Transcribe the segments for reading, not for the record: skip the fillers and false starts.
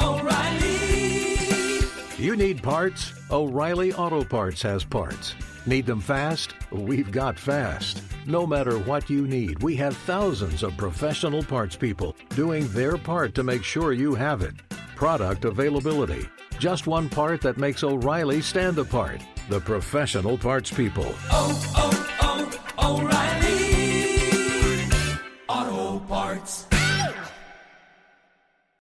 O'Reilly. You need parts? O'Reilly Auto Parts has parts. Need them fast? We've got fast. No matter what you need, we have thousands of professional parts people doing their part to make sure you have it. Product availability. Just one part that makes O'Reilly stand apart. The professional parts people. O'Reilly Auto Parts.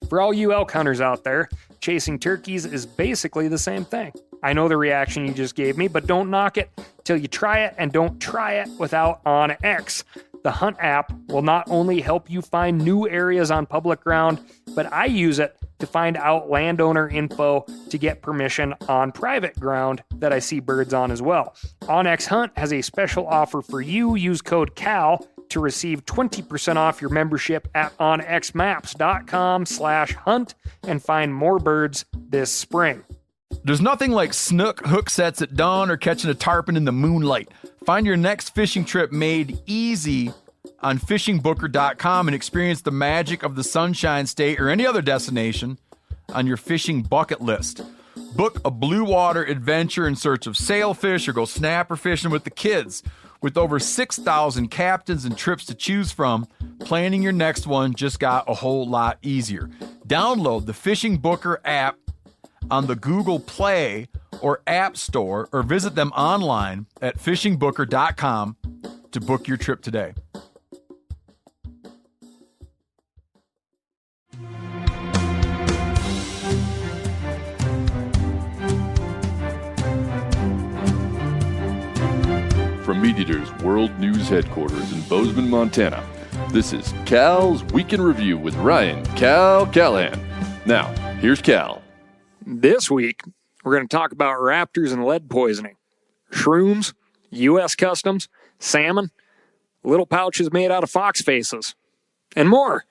For all you elk hunters out there, chasing turkeys is basically the same thing. I know the reaction you just gave me, but don't knock it till you try it, and don't try it without OnX. The Hunt app will not only help you find new areas on public ground, but I use it to find out landowner info to get permission on private ground that I see birds on as well. OnX Hunt has a special offer for you. Use code CAL to receive 20% off your membership at onxmaps.com/hunt and find more birds this spring. There's nothing like snook hook sets at dawn or catching a tarpon in the moonlight. Find your next fishing trip made easy on fishingbooker.com and experience the magic of the Sunshine State or any other destination on your fishing bucket list. Book a blue water adventure in search of sailfish or go snapper fishing with the kids. With over 6,000 captains and trips to choose from, planning your next one just got a whole lot easier. Download the Fishing Booker app on the Google Play or App Store, or visit them online at fishingbooker.com to book your trip today. From MeatEater's World News Headquarters in Bozeman, Montana, this is Cal's Week in Review with Ryan Cal Callahan. Now, here's Cal. This week, we're going to talk about raptors and lead poisoning, shrooms, U.S. Customs, salmon, little pouches made out of fox faces, and more.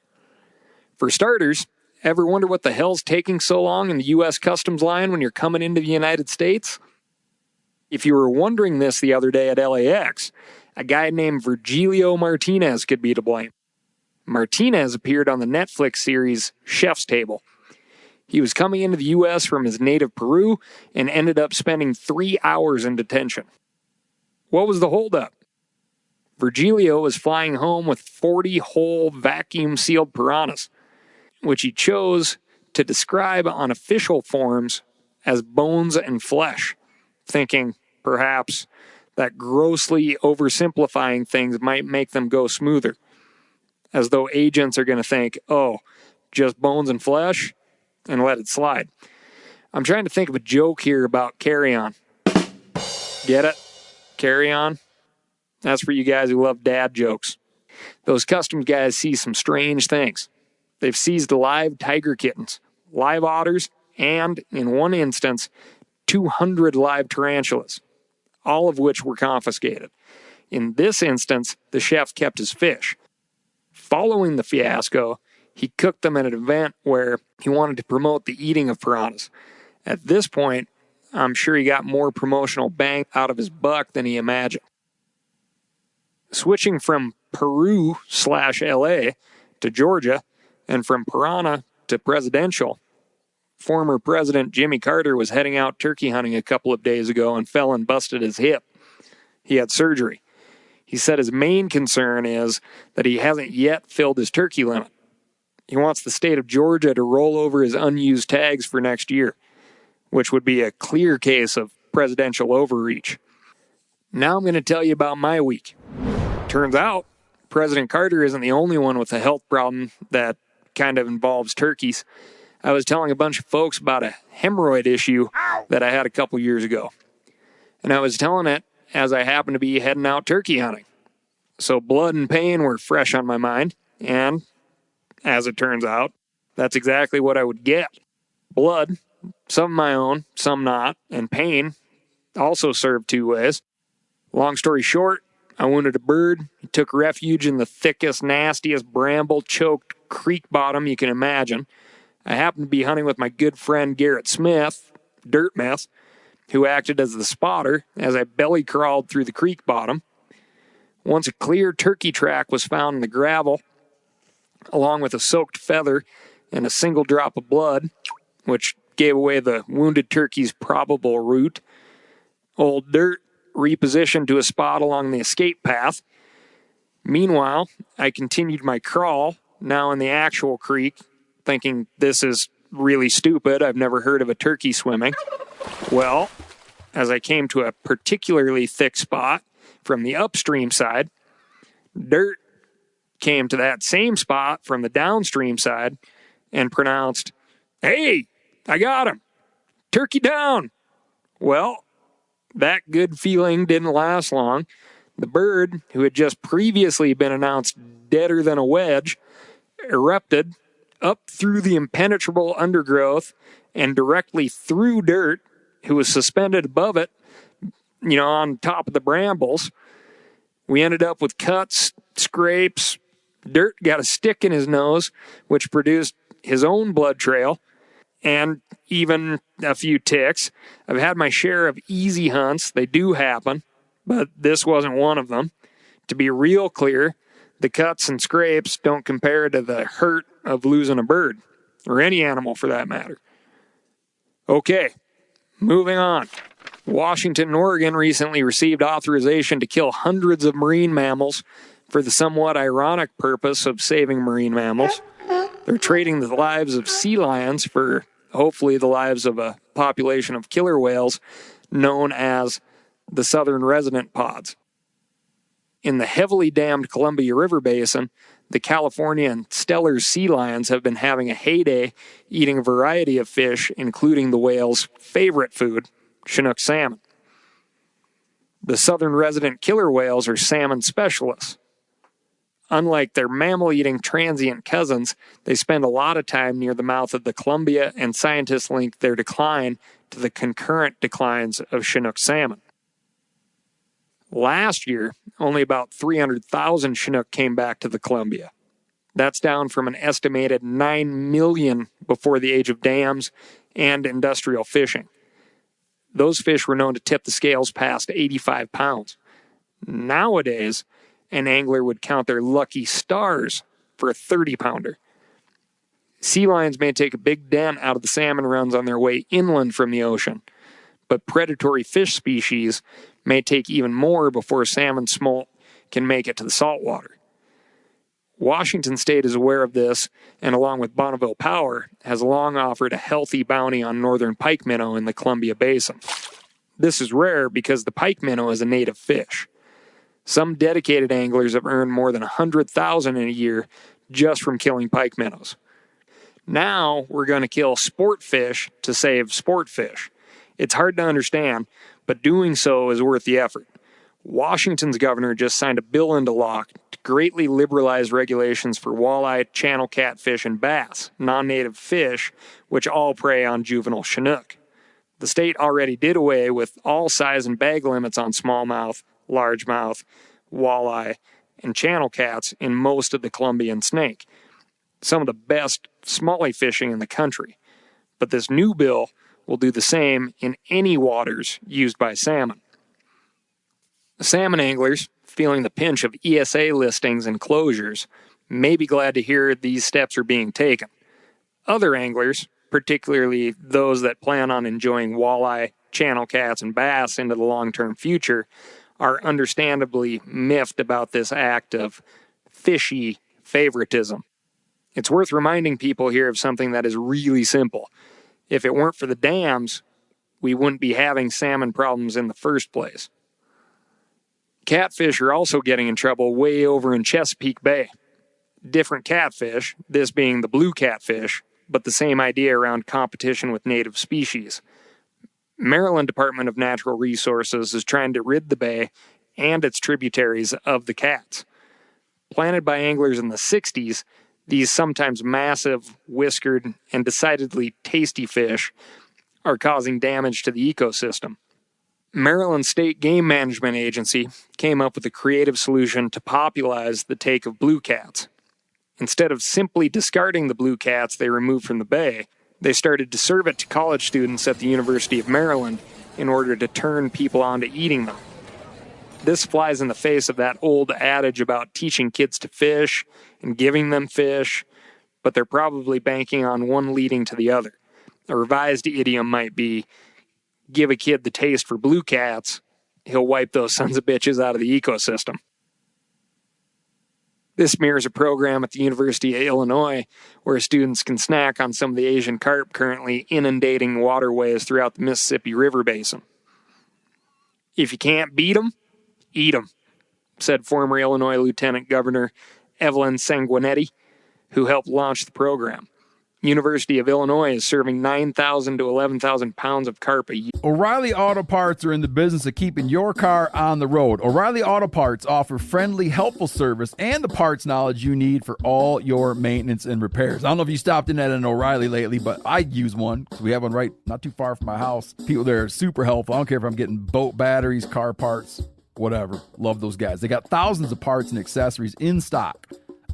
For starters, ever wonder what the hell's taking so long in the U.S. Customs line when you're coming into the United States? If you were wondering this the other day at LAX, a guy named Virgilio Martinez could be to blame. Martinez appeared on the Netflix series Chef's Table. He was coming into the U.S. from his native Peru and ended up spending 3 hours in detention. What was the holdup? Virgilio was flying home with 40 whole vacuum-sealed piranhas, which he chose to describe on official forms as bones and flesh, thinking, perhaps, that grossly oversimplifying things might make them go smoother. As though agents are going to think, oh, just bones and flesh? And let it slide. I'm trying to think of a joke here about carry-on. Get it? Carry-on? That's for you guys who love dad jokes. Those customs guys see some strange things. They've seized live tiger kittens, live otters, and, in one instance, 200 live tarantulas, all of which were confiscated. In this instance, the chef kept his fish. Following the fiasco, he cooked them at an event where he wanted to promote the eating of piranhas. At this point, I'm sure he got more promotional bang out of his buck than he imagined. Switching from Peru/LA to Georgia, and from piranha to presidential, former President Jimmy Carter was heading out turkey hunting a couple of days ago and fell and busted his hip. He had surgery. He said his main concern is that he hasn't yet filled his turkey limit. He wants the state of Georgia to roll over his unused tags for next year, which would be a clear case of presidential overreach. Now I'm going to tell you about my week. Turns out, President Carter isn't the only one with a health problem that kind of involves turkeys. I was telling a bunch of folks about a hemorrhoid issue that I had a couple years ago. And I was telling it as I happened to be heading out turkey hunting. So blood and pain were fresh on my mind, and as it turns out, that's exactly what I would get. Blood, some of my own, some not, and pain also served two ways. Long story short, I wounded a bird. He took refuge in the thickest, nastiest, bramble-choked creek bottom you can imagine. I happened to be hunting with my good friend Garrett Smith, Dirt Mess, who acted as the spotter as I belly crawled through the creek bottom. Once a clear turkey track was found in the gravel, along with a soaked feather and a single drop of blood, which gave away the wounded turkey's probable route. Old Dirt repositioned to a spot along the escape path. Meanwhile, I continued my crawl, now in the actual creek, thinking this is really stupid. I've never heard of a turkey swimming. Well, as I came to a particularly thick spot from the upstream side, Dirt came to that same spot from the downstream side and pronounced, "Hey, I got him. Turkey down." Well, that good feeling didn't last long. The bird, who had just previously been announced deader than a wedge, erupted up through the impenetrable undergrowth and directly through Dirt, who was suspended above it, on top of the brambles. We ended up with cuts, scrapes. Dirt got a stick in his nose, which produced his own blood trail, and even a few ticks. I've had my share of easy hunts. They do happen, but this wasn't one of them. To be real clear, the cuts and scrapes don't compare to the hurt of losing a bird, or any animal for that matter. Okay, moving on. Washington and Oregon recently received authorization to kill hundreds of marine mammals for the somewhat ironic purpose of saving marine mammals. They're trading the lives of sea lions for hopefully the lives of a population of killer whales known as the southern resident pods. In the heavily dammed Columbia River Basin, the California and Steller sea lions have been having a heyday eating a variety of fish, including the whale's favorite food, Chinook salmon. The southern resident killer whales are salmon specialists. Unlike their mammal-eating transient cousins, they spend a lot of time near the mouth of the Columbia, and scientists link their decline to the concurrent declines of Chinook salmon. Last year, only about 300,000 Chinook came back to the Columbia. That's down from an estimated 9 million before the age of dams and industrial fishing. Those fish were known to tip the scales past 85 pounds. Nowadays, an angler would count their lucky stars for a 30-pounder. Sea lions may take a big dent out of the salmon runs on their way inland from the ocean, but predatory fish species may take even more before salmon smolt can make it to the saltwater. Washington State is aware of this, and along with Bonneville Power, has long offered a healthy bounty on northern pike minnow in the Columbia Basin. This is rare because the pike minnow is a native fish. Some dedicated anglers have earned more than $100,000 in a year just from killing pike minnows. Now we're going to kill sport fish to save sport fish. It's hard to understand, but doing so is worth the effort. Washington's governor just signed a bill into law to greatly liberalize regulations for walleye, channel catfish, and bass, non-native fish, which all prey on juvenile Chinook. The state already did away with all size and bag limits on smallmouth, largemouth, walleye, and channel cats in most of the Columbian snake, some of the best smallie fishing in the country. But this new bill will do the same in any waters used by salmon. Salmon anglers, feeling the pinch of ESA listings and closures, may be glad to hear these steps are being taken. Other anglers, particularly those that plan on enjoying walleye, channel cats, and bass into the long-term future, are understandably miffed about this act of fishy favoritism. It's worth reminding people here of something that is really simple. If it weren't for the dams, we wouldn't be having salmon problems in the first place. Catfish are also getting in trouble way over in Chesapeake Bay. Different catfish, this being the blue catfish, but the same idea around competition with native species. Maryland Department of Natural Resources is trying to rid the bay and its tributaries of the cats. Planted by anglers in the 60s, these sometimes massive, whiskered, and decidedly tasty fish are causing damage to the ecosystem. Maryland State Game Management Agency came up with a creative solution to popularize the take of blue cats. Instead of simply discarding the blue cats they removed from the bay, they started to serve it to college students at the University of Maryland in order to turn people on to eating them. This flies in the face of that old adage about teaching kids to fish and giving them fish, but they're probably banking on one leading to the other. A revised idiom might be, give a kid the taste for blue cats, he'll wipe those sons of bitches out of the ecosystem. This mirrors a program at the University of Illinois where students can snack on some of the Asian carp currently inundating waterways throughout the Mississippi River Basin. If you can't beat 'em, eat 'em, said former Illinois Lieutenant Governor Evelyn Sanguinetti, who helped launch the program. University of Illinois is serving 9,000 to 11,000 pounds of carp a year. O'Reilly Auto Parts are in the business of keeping your car on the road. O'Reilly Auto Parts offer friendly, helpful service and the parts knowledge you need for all your maintenance and repairs. I don't know if you stopped in at an O'Reilly lately, but I use one because we have one right not too far from my house. People there are super helpful. I don't care if I'm getting boat batteries, car parts, whatever. Love those guys. They got thousands of parts and accessories in stock,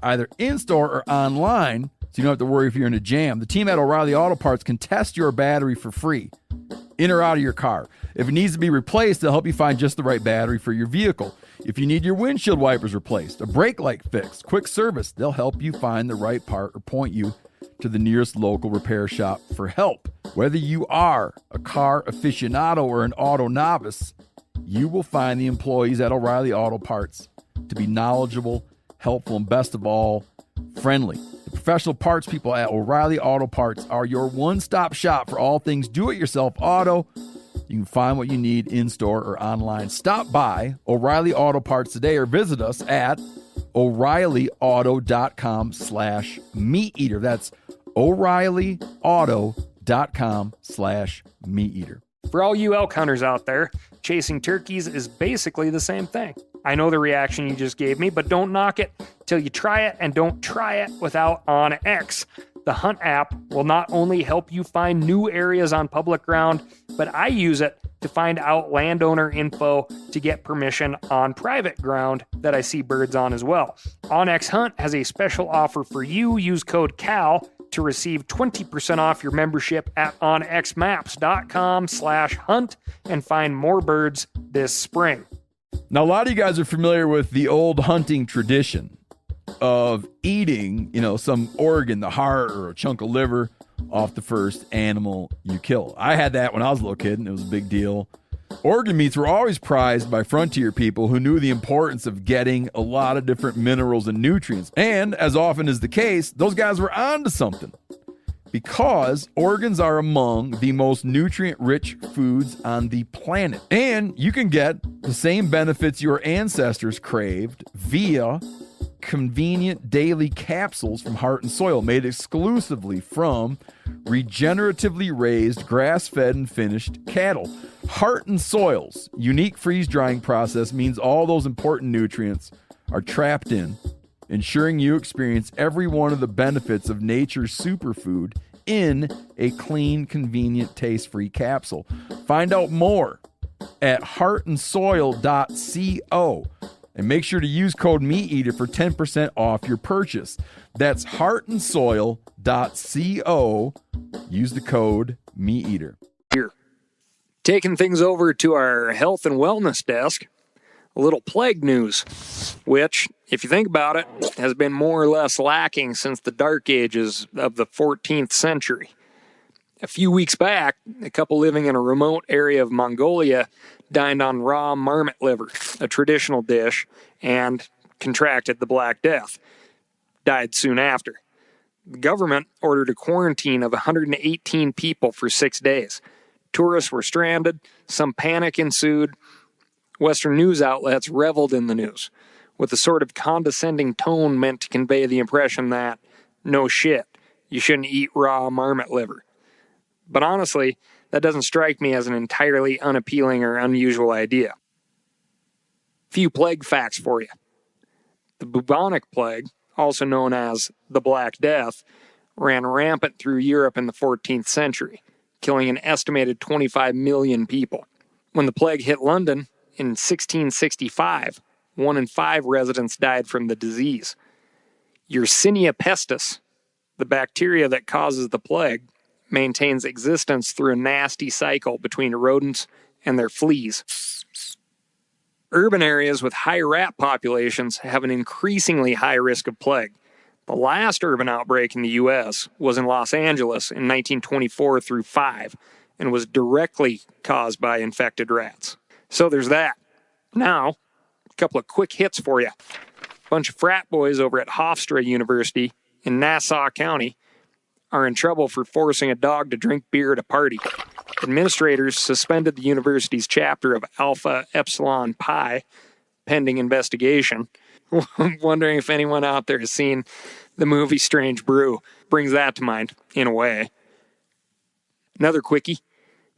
either in-store or online, so you don't have to worry if you're in a jam. The team at O'Reilly Auto Parts can test your battery for free, in or out of your car. If it needs to be replaced, they'll help you find just the right battery for your vehicle. If you need your windshield wipers replaced, a brake light fixed, quick service, they'll help you find the right part or point you to the nearest local repair shop for help. Whether you are a car aficionado or an auto novice, you will find the employees at O'Reilly Auto Parts to be knowledgeable, helpful, and best of all, friendly. The professional parts people at O'Reilly Auto Parts are your one-stop shop for all things do-it-yourself auto. You can find what you need in-store or online. Stop by O'Reilly Auto Parts today or visit us at O'ReillyAuto.com/meateater. That's O'ReillyAuto.com/meateater. For all you elk hunters out there, chasing turkeys is basically the same thing. I know the reaction you just gave me, but don't knock it till you try it, and don't try it without OnX. The Hunt app will not only help you find new areas on public ground, but I use it to find out landowner info to get permission on private ground that I see birds on as well. OnX Hunt has a special offer for you. Use code CAL to receive 20% off your membership at onxmaps.com/hunt and find more birds this spring. Now, a lot of you guys are familiar with the old hunting tradition of eating, some organ, the heart or a chunk of liver off the first animal you kill. I had that when I was a little kid, and it was a big deal. Organ meats were always prized by frontier people who knew the importance of getting a lot of different minerals and nutrients. And as often is the case, those guys were onto something, because organs are among the most nutrient-rich foods on the planet. And you can get the same benefits your ancestors craved via convenient daily capsules from Heart and Soil, made exclusively from regeneratively raised, grass-fed, and finished cattle. Heart and Soil's unique freeze-drying process means all those important nutrients are trapped in, ensuring you experience every one of the benefits of nature's superfood in a clean, convenient, taste-free capsule. Find out more at heartandsoil.co. And make sure to use code MeatEater for 10% off your purchase. That's heartandsoil.co. Use the code MeatEater. Here, taking things over to our health and wellness desk, a little plague news, which, if you think about it, has been more or less lacking since the dark ages of the 14th century. A few weeks back, a couple living in a remote area of Mongolia dined on raw marmot liver, a traditional dish, and contracted the Black Death. Died soon after. The government ordered a quarantine of 118 people for 6 days. Tourists were stranded, some panic ensued. Western news outlets reveled in the news, with a sort of condescending tone meant to convey the impression that, no shit, you shouldn't eat raw marmot liver. But honestly, that doesn't strike me as an entirely unappealing or unusual idea. Few plague facts for you. The bubonic plague, also known as the Black Death, ran rampant through Europe in the 14th century, killing an estimated 25 million people. When the plague hit London in 1665, 1 in 5 residents died from the disease. Yersinia pestis, the bacteria that causes the plague, maintains existence through a nasty cycle between rodents and their fleas. Urban areas with high rat populations have an increasingly high risk of plague. The last urban outbreak in the U.S. was in Los Angeles in 1924 through 5 and was directly caused by infected rats. So there's that. Now, a couple of quick hits for you. A bunch of frat boys over at Hofstra University in Nassau County are in trouble for forcing a dog to drink beer at a party. Administrators suspended the university's chapter of Alpha Epsilon Pi pending investigation. I'm wondering if anyone out there has seen the movie Strange Brew. Brings that to mind, in a way. Another quickie.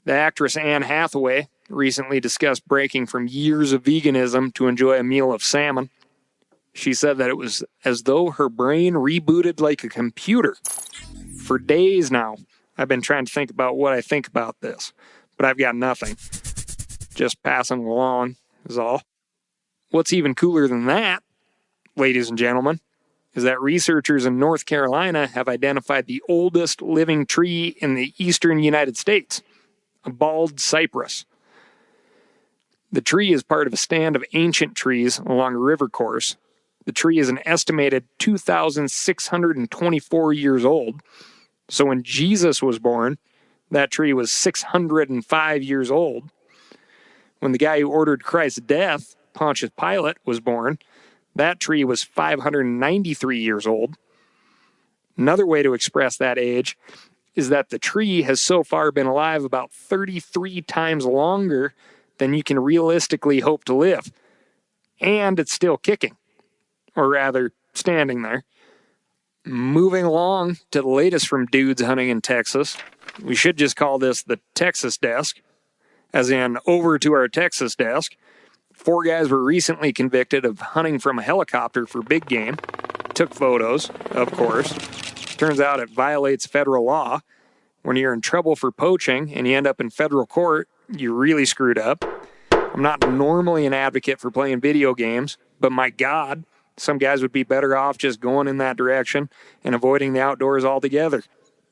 The actress Anne Hathaway recently discussed breaking from years of veganism to enjoy a meal of salmon. She said that it was as though her brain rebooted like a computer. For days now, I've been trying to think about what I think about this, but I've got nothing. Just passing along is all. What's even cooler than that, ladies and gentlemen, is that researchers in North Carolina have identified the oldest living tree in the eastern United States, a bald cypress. The tree is part of a stand of ancient trees along a river course. The tree is an estimated 2,624 years old. So when Jesus was born, that tree was 605 years old. When the guy who ordered Christ's death, Pontius Pilate, was born, that tree was 593 years old. Another way to express that age is that the tree has so far been alive about 33 times longer than you can realistically hope to live. And it's still kicking, or rather, standing there. Moving along to the latest from dudes hunting in Texas. We should just call this the Texas desk, as in over to our Texas desk. 4 guys were recently convicted of hunting from a helicopter for big game. Took photos, of course. Turns out it violates federal law. When you're in trouble for poaching and you end up in federal court, you really screwed up. I'm not normally an advocate for playing video games, but my God, some guys would be better off just going in that direction and avoiding the outdoors altogether.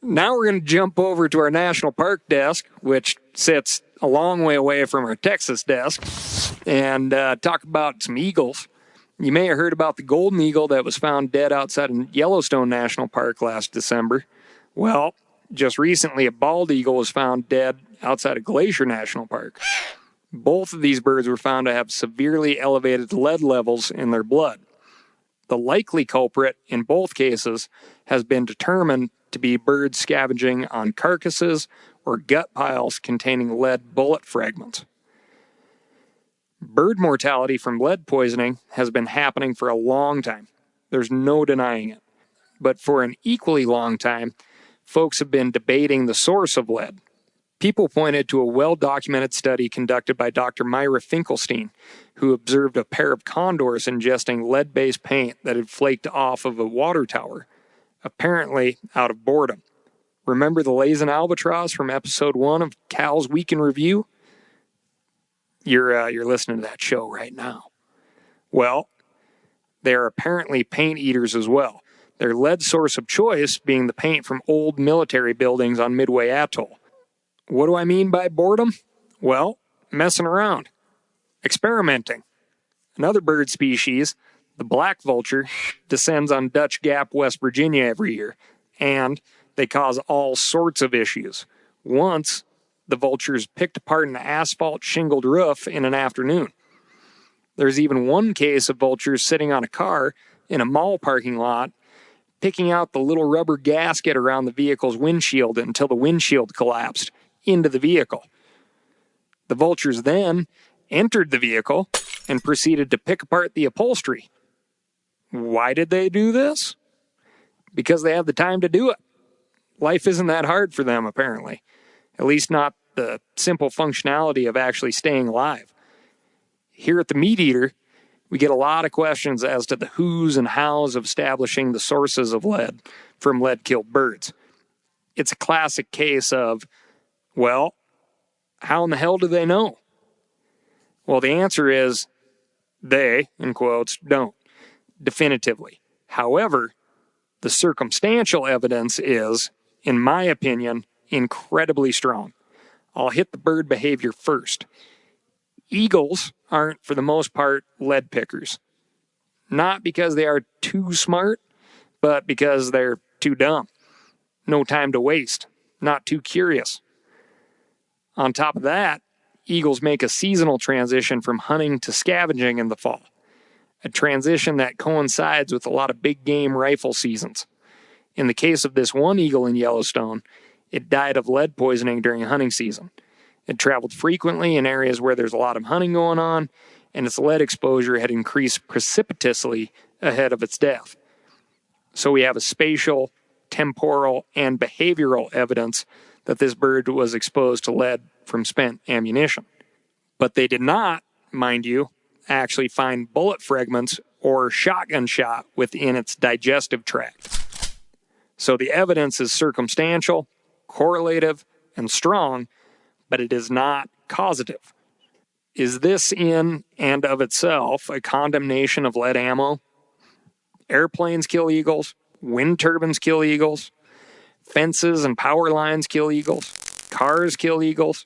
Now we're going to jump over to our national park desk, which sits a long way away from our Texas desk, and talk about some eagles. You may have heard about the golden eagle that was found dead outside of Yellowstone National Park last December. Well, just recently a bald eagle was found dead outside of Glacier National Park. Both of these birds were found to have severely elevated lead levels in their blood. The likely culprit in both cases has been determined to be birds scavenging on carcasses or gut piles containing lead bullet fragments. Bird mortality from lead poisoning has been happening for a long time. There's no denying it. But for an equally long time, folks have been debating the source of lead. People pointed to a well-documented study conducted by Dr. Myra Finkelstein, who observed a pair of condors ingesting lead-based paint that had flaked off of a water tower, apparently out of boredom. Remember the Lazen albatross from episode 1 of Cal's Week in Review? You're listening to that show right now. Well, they are apparently paint eaters as well. Their lead source of choice being the paint from old military buildings on Midway Atoll. What do I mean by boredom? Well, messing around. Experimenting. Another bird species, the black vulture, descends on Dutch Gap, West Virginia every year, and they cause all sorts of issues. Once, the vultures picked apart an asphalt shingled roof in an afternoon. There's even one case of vultures sitting on a car in a mall parking lot, picking out the little rubber gasket around the vehicle's windshield until the windshield collapsed into the vehicle. The vultures then entered the vehicle and proceeded to pick apart the upholstery. Why did they do this? Because they have the time to do it. Life isn't that hard for them, apparently. At least not the simple functionality of actually staying alive. Here at the Meat Eater, we get a lot of questions as to the who's and how's of establishing the sources of lead from lead-killed birds. It's a classic case of, well, how in the hell do they know? Well, the answer is they, in quotes, don't, definitively. However, the circumstantial evidence is, in my opinion, incredibly strong. I'll hit the bird behavior first. Eagles aren't, for the most part, lead pickers. Not because they are too smart, but because they're too dumb. No time to waste. Not too curious. On top of that, eagles make a seasonal transition from hunting to scavenging in the fall. A transition that coincides with a lot of big game rifle seasons. In the case of this one eagle in Yellowstone, it died of lead poisoning during hunting season. It traveled frequently in areas where there's a lot of hunting going on, and its lead exposure had increased precipitously ahead of its death. So we have a spatial, temporal, and behavioral evidence that this bird was exposed to lead from spent ammunition. But they did not, mind you, actually find bullet fragments or shotgun shot within its digestive tract. So the evidence is circumstantial, correlative, and strong, but it is not causative. Is this in and of itself a condemnation of lead ammo? Airplanes kill eagles, wind turbines kill eagles, fences and power lines kill eagles, cars kill eagles,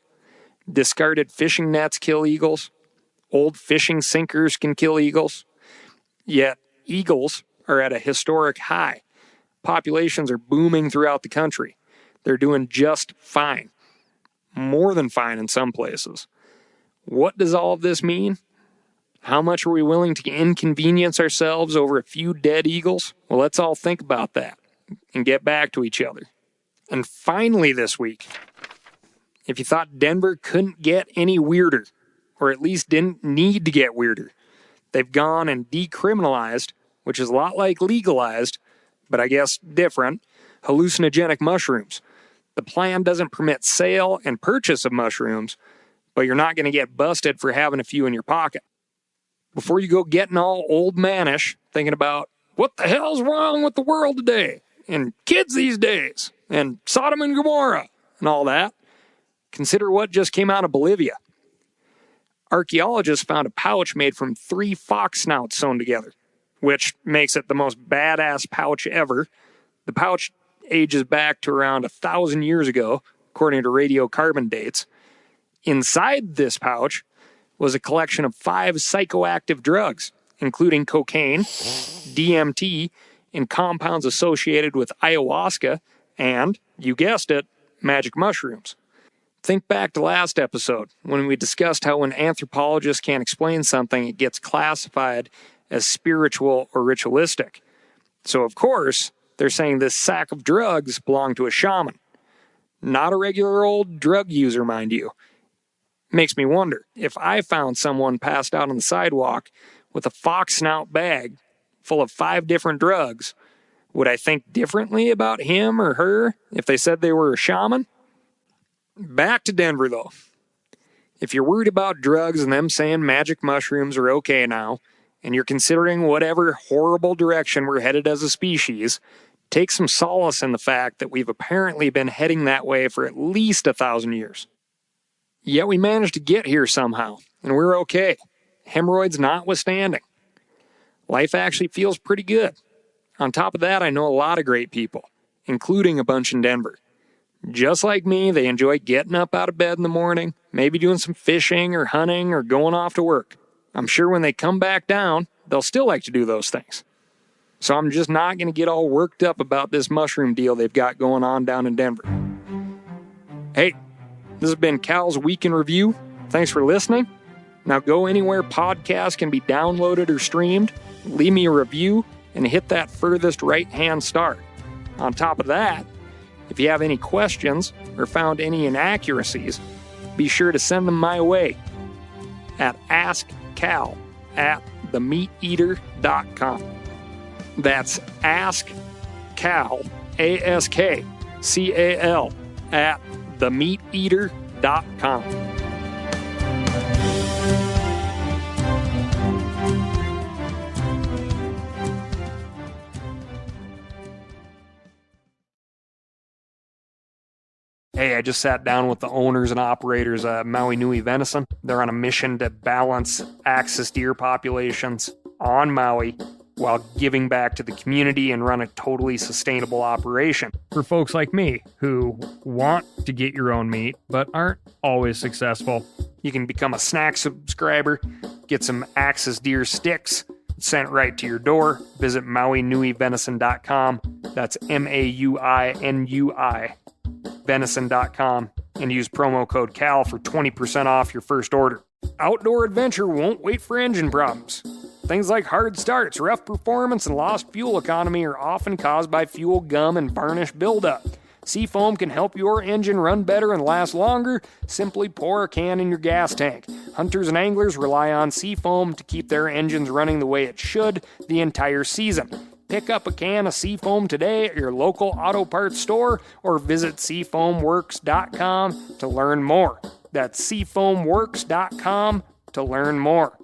discarded fishing nets kill eagles, old fishing sinkers can kill eagles. Yet eagles are at a historic high. Populations are booming throughout the country. They're doing just fine. More than fine in some places. What does all of this mean? How much are we willing to inconvenience ourselves over a few dead eagles? Well, let's all think about that and get back to each other. And finally this week, if you thought Denver couldn't get any weirder, or at least didn't need to get weirder, they've gone and decriminalized, which is a lot like legalized, but I guess different, hallucinogenic mushrooms. The plan doesn't permit sale and purchase of mushrooms, but you're not going to get busted for having a few in your pocket. Before you go getting all old manish, thinking about what the hell's wrong with the world today, and kids these days, and Sodom and Gomorrah, and all that, consider what just came out of Bolivia. Archaeologists found a pouch made from 3 fox snouts sewn together, which makes it the most badass pouch ever. The pouch ages back to around 1,000 years ago, according to radiocarbon dates. Inside this pouch was a collection of 5 psychoactive drugs, including cocaine, DMT, and compounds associated with ayahuasca, and, you guessed it, magic mushrooms. Think back to last episode, when we discussed how when anthropologists can't explain something, it gets classified as spiritual or ritualistic. So, of course, they're saying this sack of drugs belonged to a shaman. Not a regular old drug user, mind you. Makes me wonder, if I found someone passed out on the sidewalk with a fox snout bag full of 5 different drugs, would I think differently about him or her if they said they were a shaman? Back to Denver, though. If you're worried about drugs and them saying magic mushrooms are okay now, and you're considering whatever horrible direction we're headed as a species, take some solace in the fact that we've apparently been heading that way for at least 1,000 years. Yet we managed to get here somehow, and we're okay, hemorrhoids notwithstanding. Life actually feels pretty good. On top of that, I know a lot of great people, including a bunch in Denver. Just like me, they enjoy getting up out of bed in the morning, maybe doing some fishing or hunting or going off to work. I'm sure when they come back down, they'll still like to do those things. So I'm just not going to get all worked up about this mushroom deal they've got going on down in Denver. Hey, this has been Cal's Week in Review. Thanks for listening. Now go anywhere podcasts can be downloaded or streamed, leave me a review, and hit that furthest right-hand star. On top of that, if you have any questions or found any inaccuracies, be sure to send them my way at askcal@themeateater.com. That's askcal, ASKCAL, @themeateater.com. Hey, I just sat down with the owners and operators of Maui Nui Venison. They're on a mission to balance axis deer populations on Maui while giving back to the community and run a totally sustainable operation. For folks like me who want to get your own meat but aren't always successful, you can become a snack subscriber, get some axis deer sticks, sent right to your door. Visit MauiNuiVenison.com. That's MAUINUI venison.com and use promo code CAL for 20% off your first order. Outdoor adventure won't wait for engine problems. Things like hard starts, rough performance, and lost fuel economy are often caused by fuel gum and varnish buildup. Seafoam can help your engine run better and last longer. Simply pour a can in your gas tank. Hunters and anglers rely on Seafoam to keep their engines running the way it should the entire season. Pick up a can of Seafoam today at your local auto parts store or visit SeafoamWorks.com to learn more. That's SeafoamWorks.com to learn more.